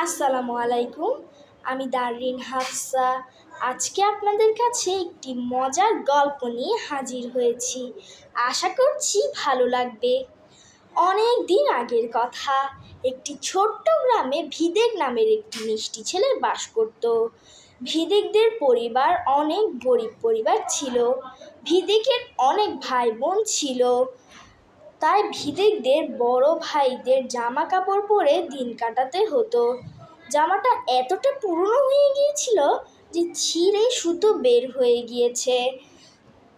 আসসালামু আলাইকুম। আমি দাররিন হাফসা। আজকে আপনাদের কাছে একটি মজার গল্প নিয়ে হাজির হয়েছি। আশা করছি ভালো লাগবে। অনেক দিন আগের কথা, একটি ছোট্ট গ্রামে ভিদেক নামের একটি মিষ্টি ছেলে বাস করত। ভিদেকদের পরিবার অনেক গরিব পরিবার ছিল। ভিদেকের অনেক ভাই বোন ছিল, তাই ভিদেকদের বড় ভাইদের জামা কাপড় পরে দিন কাটাতে হতো। জামাটা এতটা পুরনো হয়ে গিয়েছিল যে ছিঁড়ে সুতো বের হয়ে গিয়েছে।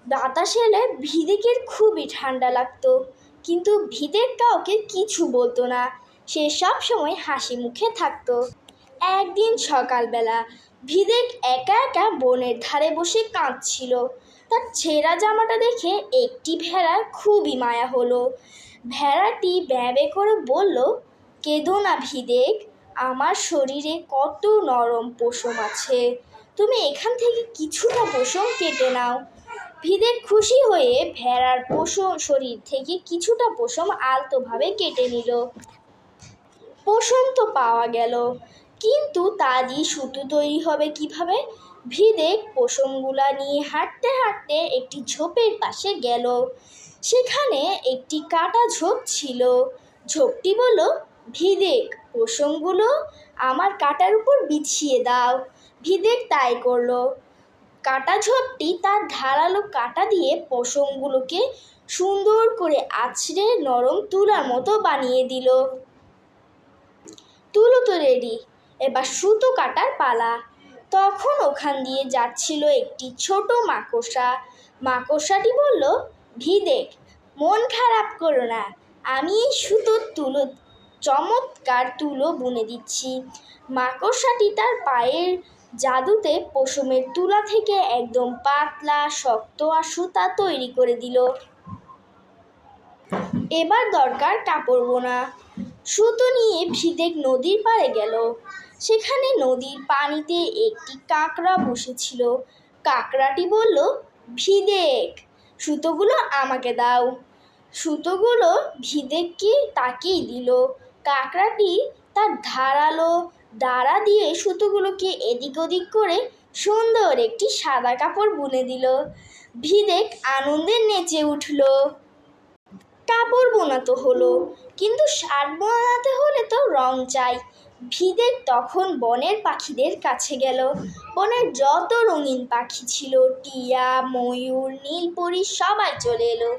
বাতাস এলে ভিদেকের খুবই ঠান্ডা লাগতো, কিন্তু ভিদেক কাউকে কিছু বলতো না। সে সব সময় হাসি মুখে থাকতো। একদিন সকালবেলা ভিদেক একা একা বনের ধারে বসে কাঁদছিল। তার ছেঁড়া জামাটা দেখে একটি ভেড়ার খুবই মায়া হলো। ভেড়াটি ব্যাঁ ব্যাঁ করে বলল, কেঁদো না ভিদেক, আমার শরীরে কত নরম পশম আছে, তুমি এখান থেকে কিছুটা পশম কেটে নাও। ভিদেক খুশি হয়ে ভেড়ার শরীর থেকে কিছুটা পশম আলতোভাবে কেটে নিল। পশম তো পাওয়া গেল, কিন্তু তা দিয়ে সুতো তৈরি হবে কিভাবে? ভিদেক পশমগুলা নিয়ে হাঁটতে হাঁটতে একটি ঝোপের পাশে গেল। সেখানে একটি কাটা ঝোপ ছিল। ঝোপটি বলল, ভিদেক, পশমগুলো আমার কাটার উপর বিছিয়ে দাও। ভিদেক তাই করলো। কাটা ঝোপটি তার ধারালো কাটা দিয়ে পশমগুলোকে সুন্দর করে আঁচড়ে নরম তুলার মতো বানিয়ে দিল। তুলো তো রেডি, এবার সুতো কাটার পালা। তখন ওখান দিয়ে যাচ্ছিল একটি ছোট মাকড়সা। মাকড়সাটি বলল, ভিদেক, মন খারাপ করো না, আমি এই সুতোর চমৎকার তুলো বুনে দিচ্ছি। মাকড়সাটি তার পায়ের জাদুতে পশমের তুলা থেকে একদম পাতলা শক্ত আর সুতা তৈরি করে দিল। এবার দরকার কাপড় বোনা। সুতো নিয়ে ভিদেক নদীর পাড়ে গেল। সেখানে নদীর পানিতে একটি কাঁকড়া বসেছিল। কাঁকড়াটি বলল, ভিদেক, সুতোগুলো আমাকে দাও। সুতোগুলো ভিদেককে তাকিয়ে দিল। কাঁকড়াটি তার ধারালো ডাঁড়া দিয়ে সুতোগুলোকে এদিক ওদিক করে সুন্দর একটি সাদা কাপড় বুনে দিল। ভিদেক আনন্দে নেচে উঠল। কাপড় বোনাতে হলো, কিন্তু শার্ট বানাতে হলে তো রং চাই। ভিদেক তখন বনের পাখিদের কাছে গেল। বনের যত রঙিন পাখি ছিল, টিয়া, ময়ূর, নীলপরি, সবাই চলে এলো।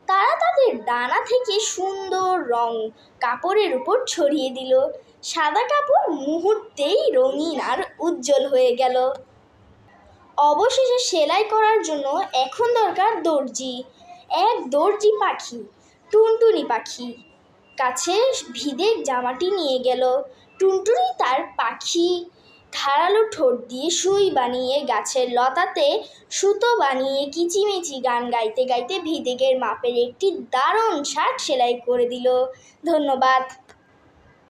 তারা তাদের ডানা থেকে সুন্দর রং কাপড়ের উপর ছড়িয়ে দিল। সাদা কাপড় মুহূর্তেই রঙিন আর উজ্জ্বল হয়ে গেল। অবশেষে সেলাই করার জন্য এখন দরকার দর্জি। এক দর্জি পাখি টুনটুনি পাখি কাছে ভিদেক জামাটি নিয়ে গেল। টুনটুনি তার পাখি ধারালো ঠোঁট দিয়ে সুই বানিয়ে গাছের লতাতে সুতো বানিয়ে কিচিমিচি গান গাইতে গাইতে ভিদেকের মাপের একটি দারুণ শার্ট সেলাই করে দিল। ধন্যবাদ।